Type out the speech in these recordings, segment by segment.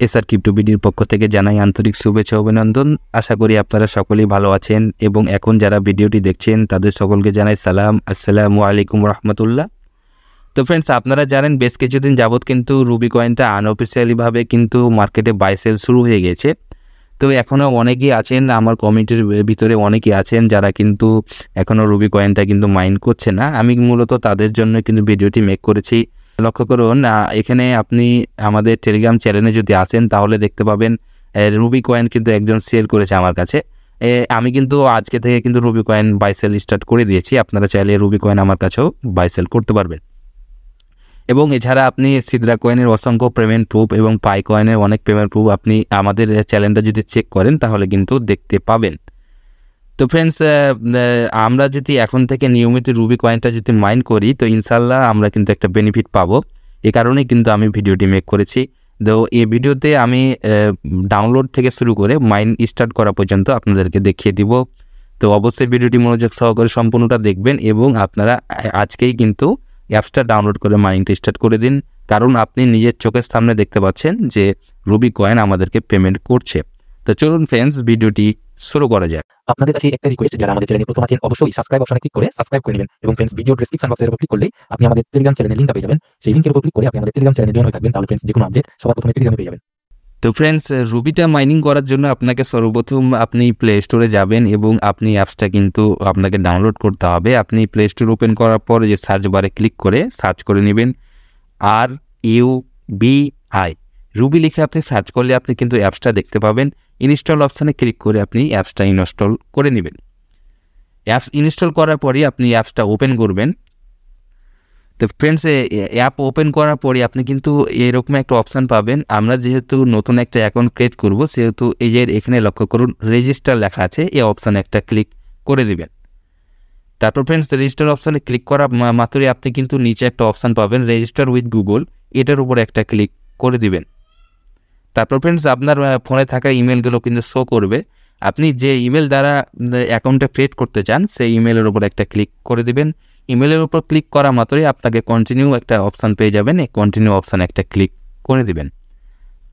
SR crypto বিডির পক্ষ থেকে জানাই আন্তরিক শুভেচ্ছা অভিনন্দন। আশা করি আপনারা সকলেই ভালো আছেন এবং এখন যারা ভিডিওটি দেখছেন তাদের সকলকে জানাই সালাম, আসসালামু আলাইকুম রহমতুল্লাহ। তো ফ্রেন্ডস, আপনারা জানেন বেশ কিছুদিন যাবৎ কিন্তু রুবি কয়েনটা আনঅফিসিয়ালিভাবে কিন্তু মার্কেটে বাই সেল শুরু হয়ে গেছে। তো এখনও অনেকেই আছেন, আমার কমিটির ভিতরে অনেকেই আছেন যারা কিন্তু এখনও রুবি কয়েনটা কিন্তু মাইন্ড করছে না। আমি মূলত তাদের জন্য কিন্তু ভিডিওটি মেক করেছি। লক্ষ্য করুন, এখানে আপনি আমাদের টেলিগ্রাম চ্যানেলে যদি আসেন তাহলে দেখতে পাবেন রুবি কয়েন কিন্তু একজন সেল করেছে আমার কাছে। আমি কিন্তু আজকে থেকে কিন্তু ruby coin buy sell start করে দিয়েছি। আপনারা চাইলে রুবি কয়েন আমার কাছেও বাই সেল করতে পারবেন। এবং এছাড়া আপনি সিদ্রা কয়েনের অসংখ্য পেমেন্ট প্রুফ এবং পাই কয়েনের অনেক পেমেন্ট প্রুফ আপনি আমাদের চ্যানেলটা যদি চেক করেন তাহলে কিন্তু দেখতে পাবেন। তো ফ্রেন্ডস, আমরা যদি এখন থেকে নিয়মিত রুবি কয়েনটা যদি মাইন করি তো ইনশাল্লাহ আমরা কিন্তু একটা বেনিফিট পাবো। এই কারণেই কিন্তু আমি ভিডিওটি মেক করেছি। তো এই ভিডিওতে আমি ডাউনলোড থেকে শুরু করে মাইন স্টার্ট করা পর্যন্ত আপনাদেরকে দেখিয়ে দিব। তো অবশ্যই ভিডিওটি মনোযোগ সহকারে সম্পূর্ণটা দেখবেন এবং আপনারা আজকেই কিন্তু অ্যাপসটা ডাউনলোড করে মাইনিংটা স্টার্ট করে দিন, কারণ আপনি নিজের চোখের সামনে দেখতে পাচ্ছেন যে রুবি কয়েন আমাদেরকে পেমেন্ট করছে। তো চলুন ফ্রেন্ডস, ভিডিওটি শুরু করা যাক। আপনাদের কাছে একটা রিকোয়েস্ট, যারা আমাদের চ্যানেলে প্রথম আছেন অবশ্যই সাবস্ক্রাইব অপশনে ক্লিক করে সাবস্ক্রাইব করে নেবেন এবং ফ্রেন্ডস ভিডিও ডেসক্রিপশন বক্সের উপর ক্লিক করলেই আপনি আমাদের টেলিগ্রাম চ্যানেলের লিংকটা পেয়ে যাবেন। সেই লিংকের উপর ক্লিক করে আপনি আমাদের টেলিগ্রাম চ্যানেলে জয়েন হয়ে থাকবেন, তাহলে ফ্রেন্ডস যে কোনো আপডেট সবার প্রথমে টেলিগ্রামে পেয়ে যাবেন। তো ফ্রেন্ডস, রুবিটা মাইনিং করার জন্য আপনাকে সর্বপ্রথম আপনি প্লে স্টোরে যাবেন এবং আপনি অ্যাপসটা কিন্তু আপনাকে ডাউনলোড করতে হবে। আপনি প্লে স্টোর ওপেন করার পর যে সার্চ বারে ক্লিক করে সার্চ করে নেবেন RUBI রুবি লিখে আপনি সার্চ করলে আপনি কিন্তু অ্যাপসটা দেখতে পাবেন। ইনস্টল অপশানে ক্লিক করে আপনি অ্যাপসটা ইনস্টল করে নেবেন। অ্যাপস ইনস্টল করার পরই আপনি অ্যাপসটা ওপেন করবেন। তো ফ্রেন্ডস, অ্যাপ ওপেন করার পরে আপনি কিন্তু এরকম একটা অপশান পাবেন। আমরা যেহেতু নতুন একটা অ্যাকাউন্ট ক্রিয়েট করব সেহেতু এই যে এখানে লক্ষ্য করুন রেজিস্টার লেখা আছে, এই অপশানে একটা ক্লিক করে দেবেন। তারপর ফ্রেন্ডস, রেজিস্টার অপশানে ক্লিক করা মাত্রই আপনি কিন্তু নিচে একটা অপশান পাবেন রেজিস্টার উইথ গুগল, এটার উপর একটা ক্লিক করে দিবেন। তারপর ফ্রেন্ডস, আপনার ফোনে থাকা ইমেলগুলো কিন্তু শো করবে। আপনি যে ইমেল দ্বারা অ্যাকাউন্টটা ক্রিয়েট করতে চান সেই ইমেলের উপর একটা ক্লিক করে দিবেন। ইমেলের উপর ক্লিক করা মাত্রই আপনাকে কন্টিনিউ একটা অপশান পেয়ে যাবেন, এই কন্টিনিউ অপশানে একটা ক্লিক করে দিবেন।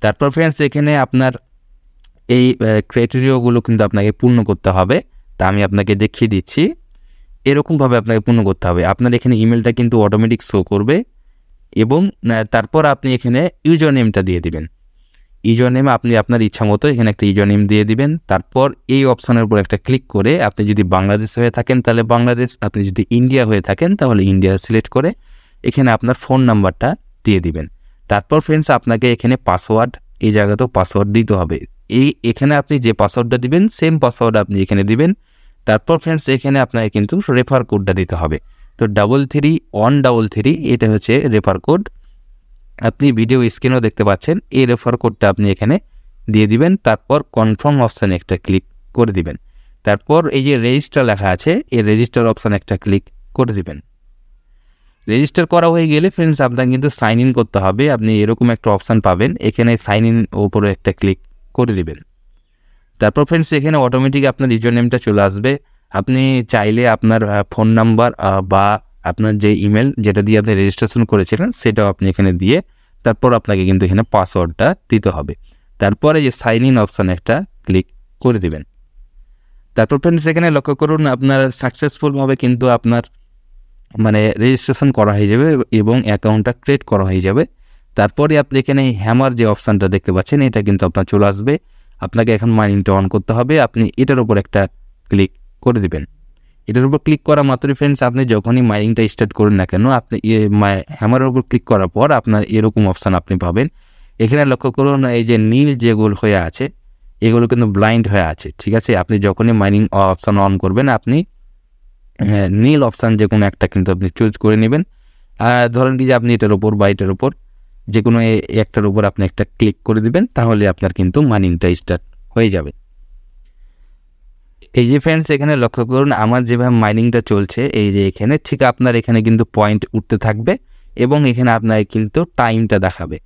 তারপর ফ্রেন্ডস, এখানে আপনার এই ক্রাইটেরিয়াগুলো কিন্তু আপনাকে পূর্ণ করতে হবে। তা আমি আপনাকে দেখিয়ে দিচ্ছি। এরকমভাবে আপনাকে পূর্ণ করতে হবে। আপনার এখানে ইমেলটা কিন্তু অটোমেটিক শো করবে এবং তারপর আপনি এখানে ইউজার নেমটা দিয়ে দিবেন। ইউজার নেমে আপনি আপনার ইচ্ছা মতো এখানে একটা ইউজার নেম দিয়ে দিবেন। তারপর এই অপশানের উপর একটা ক্লিক করে আপনি যদি বাংলাদেশ হয়ে থাকেন তাহলে বাংলাদেশ, আপনি যদি ইন্ডিয়া হয়ে থাকেন তাহলে ইন্ডিয়া সিলেক্ট করে এখানে আপনার ফোন নাম্বারটা দিয়ে দিবেন। তারপর ফ্রেন্ডস, আপনাকে এখানে পাসওয়ার্ড, এই জায়গাতেও পাসওয়ার্ড দিতে হবে। এখানে আপনি যে পাসওয়ার্ডটা দিবেন সেম পাসওয়ার্ড আপনি এখানে দিবেন। তারপর ফ্রেন্ডস, এখানে আপনাকে কিন্তু রেফার কোডটা দিতে হবে। তো 33133 এটা হচ্ছে রেফার কোড। আপনি ভিডিও স্ক্রিনেও দেখতে পাচ্ছেন, এই রেফার কোডটা আপনি এখানে দিয়ে দিবেন। তারপর কনফার্ম অপশানে একটা ক্লিক করে দিবেন। তারপর এই যে রেজিস্টার লেখা আছে এই রেজিস্টার অপশানে একটা ক্লিক করে দিবেন। রেজিস্টার করা হয়ে গেলে ফ্রেন্ডস, আপনাকে কিন্তু সাইন ইন করতে হবে। আপনি এরকম একটা অপশান পাবেন, এখানে সাইন ইন ওপরে একটা ক্লিক করে দিবেন। তারপর ফ্রেন্ডস, এখানে অটোমেটিক আপনার ইউজার নেমটা চলে আসবে। আপনি চাইলে আপনার ফোন নাম্বার বা আপনার যে ইমেল যেটা দিয়ে আপনি রেজিস্ট্রেশন করেছিলেন সেটাও আপনি এখানে দিয়ে তারপর আপনাকে কিন্তু এখানে পাসওয়ার্ডটা দিতে হবে। তারপরে যে সাইন ইন অপশান একটা ক্লিক করে দিবেন। তারপর ফ্রেন্ডস, এখানে লক্ষ্য করুন আপনার সাকসেসফুলভাবে কিন্তু আপনার রেজিস্ট্রেশন করা হয়ে যাবে এবং অ্যাকাউন্টটা ক্রিয়েট করা হয়ে যাবে। তারপরে আপনি এখানে হ্যামার যে অপশানটা দেখতে পাচ্ছেন এটা কিন্তু আপনার চলে আসবে। আপনাকে এখন মাইনিংটা অন করতে হবে। আপনি এটার উপর একটা ক্লিক করে দিবেন। এটার উপর ক্লিক করা মাত্রই ফ্রেন্ডস, আপনি যখনই মাইনিংটা স্টার্ট করেন না কেন আপনি হ্যামারের উপর ক্লিক করার পর আপনার এরকম অপশান আপনি পাবেন। এখানে লক্ষ্য করুন এই যে নীল যেগুলো হয়ে আছে এগুলো কিন্তু ব্লাইন্ড হয়ে আছে, ঠিক আছে। আপনি যখনই মাইনিং অপশান অন করবেন আপনি নীল অপশান যে কোনো একটা কিন্তু আপনি চুজ করে নেবেন। ধরেন কি যে আপনি এটার উপর বা এটার উপর যে কোনো একটার উপর আপনি একটা ক্লিক করে দিবেন, তাহলে আপনার কিন্তু মাইনিংটা স্টার্ট হয়ে যাবে। এই যে ফ্রেন্ডস, এখানে লক্ষ্য করুন আমার যেভাবে মাইনিংটা চলছে এই যে এখানে ঠিক আপনার এখানে কিন্তু পয়েন্ট উঠতে থাকবে এবং এখানে আপনার কিন্তু টাইমটা দেখাবে।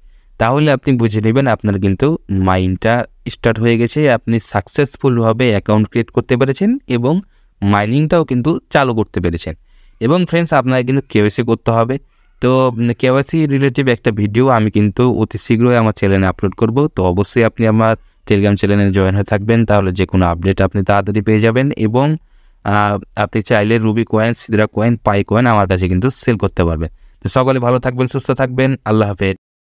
তাহলে আপনি বুঝে নেবেন আপনার কিন্তু মাইনিংটা স্টার্ট হয়ে গেছে, আপনি সাকসেসফুলভাবে অ্যাকাউন্ট ক্রিয়েট করতে পেরেছেন এবং মাইনিংটাও কিন্তু চালু করতে পেরেছেন। এবং ফ্রেন্ডস, আপনাকে কিন্তু কেওয়াইসি করতে হবে। তো কেওয়াইসি রিলেটিভ একটা ভিডিও আমি কিন্তু অতি শীঘ্রই আমার চ্যানেলে আপলোড করব। তো অবশ্যই আপনি আমার টেলিগ্রাম চ্যানেলে জয়েন হয়ে থাকবেন, তাহলে যে কোনো আপডেট আপনি তাড়াতাড়ি পেয়ে যাবেন এবং আপনি চাইলে রুবি কয়েন, সিদরা কয়েন, পাই কয়েন আমার কাছে কিন্তু সেল করতে পারবেন। তো সকলে ভালো থাকবেন, সুস্থ থাকবেন, আল্লাহ হাফেজ।